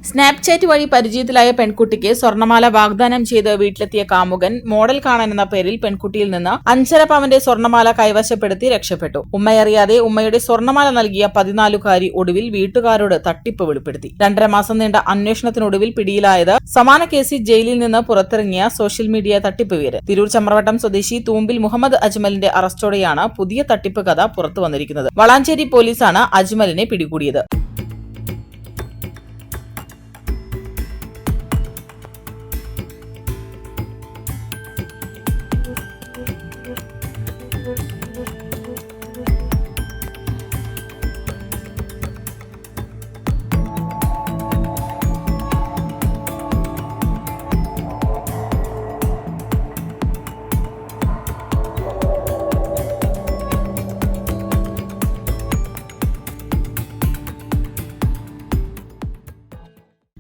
Snapchat വഴി പരിചയത്തിലായ പെൺകുട്ടിക്ക് സ്വർണ്ണമാല വാഗ്ദാനം ചെയ്ത് വീട്ടിലെത്തിയ കാമുകൻ മോഡൽ കാണാനെന്ന പേരിൽ പെൺകുട്ടിയിൽ നിന്ന് 5.5 പവന്റെ സ്വർണ്ണമാല കൈവശപ്പെടുത്തി രക്ഷപ്പെട്ടു. ഉമ്മയറിയാതെ ഉമ്മയുടെ സ്വർണ്ണമാല നൽകിയ 14-കാരി ഒടുവിൽ വീട്ടുകാരോട് തട്ടിപ്പ് വെളിപ്പെടുത്തി. 2.5 മാസം നീണ്ട അന്വേഷണത്തിനൊടുവിൽ പിടിയിലായത് സമാന കേസിൽ ജയിലിൽ നിന്ന് പുറത്തിറങ്ങിയ സോഷ്യൽ മീഡിയ തട്ടിപ്പ് വീരൻ. തിരൂർ ചമ്രവട്ടം സ്വദേശി തൂമ്പിൽ മുഹമ്മദ് അജ്മലിന്റെ അറസ്റ്റോടെയാണ് പുതിയ തട്ടിപ്പ് കഥ പുറത്തു വന്നിരിക്കുന്നത്. വളാഞ്ചേരി പോലീസാണ് അജ്മലിനെ പിടികൂടിയത്.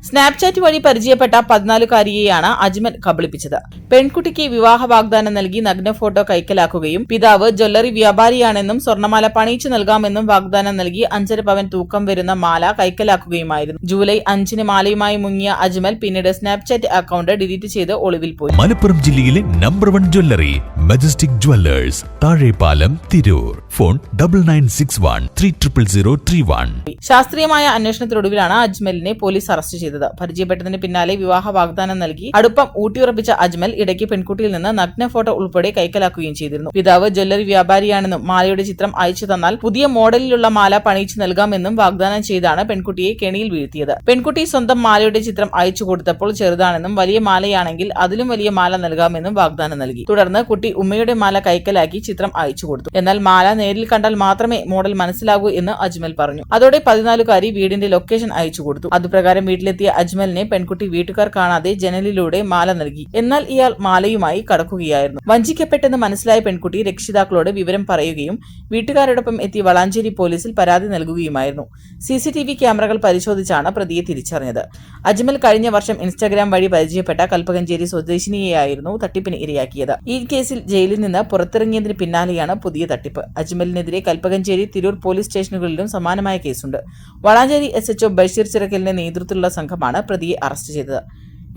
സ്നാപ്ചാറ്റ് വഴി പരിചയപ്പെട്ട 14-കാരിയെയാണ് അജ്മൽ കബളിപ്പിച്ചത്. പെൺകുട്ടിക്ക് വിവാഹ വാഗ്ദാനം നൽകി നഗ്ന ഫോട്ടോ കൈക്കലാക്കുകയും പിതാവ് ജ്വല്ലറി വ്യാപാരിയാണെന്നും സ്വർണ്ണമാല പണിയിച്ചു നൽകാമെന്നും വാഗ്ദാനം നൽകി 5.5 പവൻ തൂക്കം വരുന്ന മാല കൈക്കലാക്കുകയുമായിരുന്നു. ജൂലൈ 5-ന് മാലയുമായി മുങ്ങിയ അജ്മൽ പിന്നീട് സ്നാപ്ചാറ്റ് അക്കൗണ്ട് ഡിലീറ്റ് ചെയ്ത് ഒളിവിൽ പോയി. മലപ്പുറം ജില്ലയിലെ number 1 jewellery majestic Jewellers, Thazhepalam, Tirur. Phone 9961300031. ശാസ്ത്രീയമായ അന്വേഷണത്തിനൊടുവിലാണ് അജ്മലിനെ പോലീസ് അറസ്റ്റ് ചെയ്തത്. പരിചയപ്പെട്ടതിന് പിന്നാലെ വിവാഹ വാഗ്ദാനം നൽകി അടുപ്പം ഊട്ടിയുറപ്പിച്ച അജ്മൽ ഇടയ്ക്ക് പെൺകുട്ടിയിൽ നിന്ന് നഗ്ന ഫോട്ടോ ഉൾപ്പെടെ കൈക്കലാക്കുകയും ചെയ്തിരുന്നു. പിതാവ് ജ്വല്ലറി വ്യാപാരിയാണെന്നും മാലയുടെ ചിത്രം അയച്ചു തന്നാൽ പുതിയ മോഡലിലുള്ള മാല പണിയിച്ചു നൽകാമെന്നും വാഗ്ദാനം ചെയ്താണ് പെൺകുട്ടിയെ കെണിയിൽ വീഴ്ത്തിയത്. പെൺകുട്ടി സ്വന്തം മാലയുടെ ചിത്രം അയച്ചു കൊടുത്തപ്പോൾ ചെറുതാണെന്നും വലിയ മാലയാണെങ്കിൽ അതിലും വലിയ മാല നൽകാമെന്നും വാഗ്ദാനം നൽകി. തുടർന്ന് കുട്ടി ഉമ്മയുടെ മാല കൈക്കലാക്കി ചിത്രം അയച്ചു കൊടുത്തു. എന്നാൽ മാല നേരിൽ കണ്ടാൽ മാത്രമേ മോഡൽ മനസ്സിലാകൂ എന്ന് അജ്മൽ പറഞ്ഞു. അതോടെ 14-കാരി വീടിന്റെ ലൊക്കേഷൻ അയച്ചു കൊടുത്തു. അതുപ്രകാരം വീട്ടിലെത്തിയ അജ്മലിനെ പെൺകുട്ടി വീട്ടുകാർ കാണാതെ ജനലിലൂടെ മാല നൽകി. എന്നാൽ ഇയാൾ മാലയുമായി കടക്കുകയായിരുന്നു. വഞ്ചിക്കപ്പെട്ടെന്ന് മനസ്സിലായ പെൺകുട്ടി രക്ഷിതാക്കളോട് വിവരം പറയുകയും വീട്ടുകാരോടൊപ്പം എത്തി വളാഞ്ചേരി പോലീസിൽ പരാതി നൽകുകയുമായിരുന്നു. CCTV ക്യാമറകൾ പരിശോധിച്ചാണ് പ്രതിയെ തിരിച്ചറിഞ്ഞത്. അജ്മൽ കഴിഞ്ഞ വർഷം ഇൻസ്റ്റാഗ്രാം വഴി പരിചയപ്പെട്ട കൽപ്പകഞ്ചേരി സ്വദേശിനിയെയായിരുന്നു തട്ടിപ്പിന് ഇരയാക്കിയത്. ഈ കേസിൽ ജയിലിൽ നിന്ന് പുറത്തിറങ്ങിയതിന് പിന്നാലെയാണ് പുതിയ തട്ടിപ്പ്. അജ്മലിനെതിരെ കൽപ്പകഞ്ചേരി, തിരൂർ പോലീസ് സ്റ്റേഷനുകളിലും സമാനമായ കേസുണ്ട്. വളാഞ്ചേരി SHO ബഷീർ ചിറക്കലിന്റെ നേതൃത്വത്തിലുള്ള സംഘമാണ് പ്രതിയെ അറസ്റ്റ് ചെയ്തത്.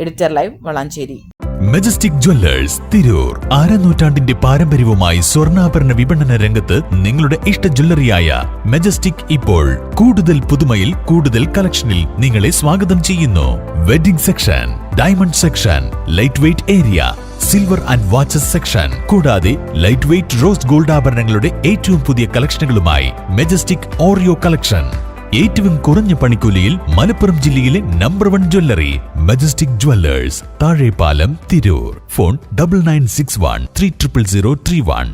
Editor live, Valanchery. Majestic Jewellers, Tirur. 6 നൂറ്റാണ്ടിന്റെ പാരമ്പര്യവുമായി സ്വർണ്ണാഭരണ വിപണന രംഗത്ത് നിങ്ങളുടെ ഇഷ്ട ജ്വല്ലറിയായ മജസ്റ്റിക് ഇപ്പോൾ കൂടുതൽ പുതുമയിൽ കൂടുതൽ കളക്ഷനിൽ നിങ്ങളെ സ്വാഗതം ചെയ്യുന്നു. Wedding section, diamond section, light weight area, silver and watches section, കൂടാതെ ലൈറ്റ് വെയ്റ്റ് റോസ് ഗോൾഡ് ആഭരണങ്ങളുടെ ഏറ്റവും പുതിയ കളക്ഷനുകളുമായി മജസ്റ്റിക് ഓറിയോ കളക്ഷൻ. ഏറ്റവും കുറഞ്ഞ പണിക്കൂലിയിൽ മലപ്പുറം ജില്ലയിലെ number 1 jewellery majestic Jewellers, Thazhepalam, Tirur. Phone 9961300031.